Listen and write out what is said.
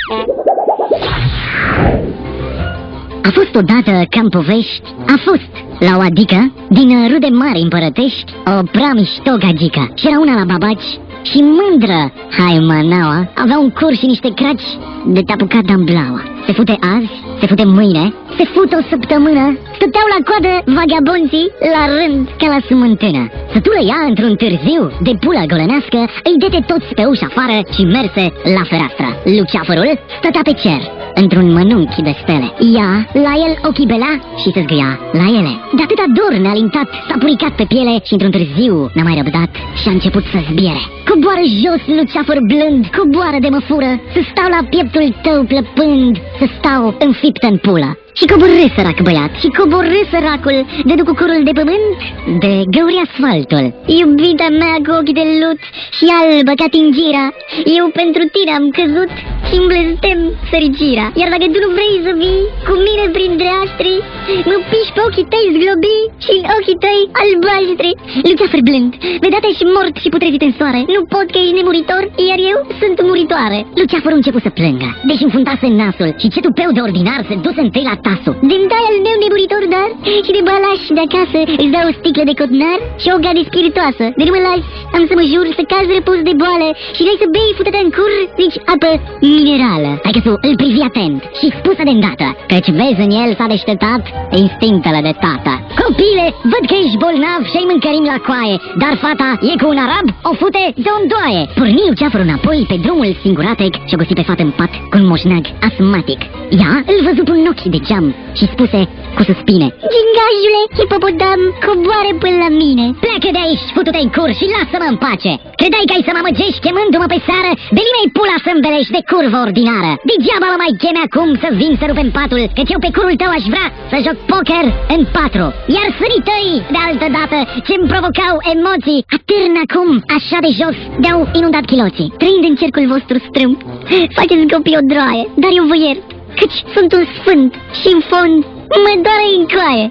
A fost odată ca-n povești, a fost la o adică din rude mari împărătești o prea mișto gagică. Și era una la babaci și mândră haimanaua avea un cur și niște craci de te-apucat de-amblaua. Se fute azi, se fute mâine, se fute o săptămână, stăteau la coadă vagabonții la rând ca la smântână. Sătură ea într-un târziu de pulă golănească, îi dete toți pe ușa afară și merse la fereastră. Luceafărul stătea pe cer, într-un mănunchi de stele. Ea la el ochii belea și se zgâia la ele. De atâta dor nealintat s-a puricat pe piele și într-un târziu n-a mai răbdat și a început să zbiere. Coboară jos, luceafăr blând, coboară de mă fură, să stau la pieptul tău plăpând, să stau înfiptă în pulă. Și coborâ sărac băiat, și coborâ săracul, dedu cu curul de pământ, de găuri asfaltul. Iubita mea cu ochii de lut și albă ca tingira, eu pentru tine am căzut și-mi blestem fericirea. Iar dacă tu nu vrei să vii cu mine printre astri, mă piși pe ochii tăi zglobi și în ochii tăi albaștri. Luceafăr blând, vedea și mort și putrezit în soare, nu pot că ești nemuritor, iar eu sunt muritoare. Luceafărul început să plângă, deși înfundase nasul și ce tupeu de ordinar se duse întâi la tasul. Din tai al meu nemuritor, dar și de balaș de acasă îți dau o sticlă de cotnar și o gade spiritoasă. De nu mă lași, am să mă jur să cazi răpus de boală și vrei să bei fută-te în cur, zici apă minerală. Hai că tu îl privi atent și spusă de îndată, căci vezi în el s-a deșteptat instinctele de tată. Copile, văd că ești bolnav și ai mâncărim la coaie, dar fata e cu un arab, o fute de ondoaie. Porni Luceafărul înapoi pe drumul singuratec și o găsi pe fată în pat cu un moșnag asmatic. Ea îl văzu pe un ochi de geam și spuse cu suspine: Gingajule, hipopotam, coboare până la mine. Pleacă de aici, futu-te în cur și lasă-mă în pace. Credeai că ai să mă amăgești chemându-mă pe seară? De nimeni pula să-mi belești de curvă ordinară. Degeaba mă mai cheme acum să vin să rupem patul, căci eu pe curul tău aș vrea să joc poker în 4. Iar sării tăi, de altă dată, ce-mi provocau emoții, atârn acum, așa de jos, de-au inundat chiloții. Trăind în cercul vostru strâmb, faceți copii o droaie, dar eu vă iert, căci sunt un sfânt și în fond mă doare în coaie.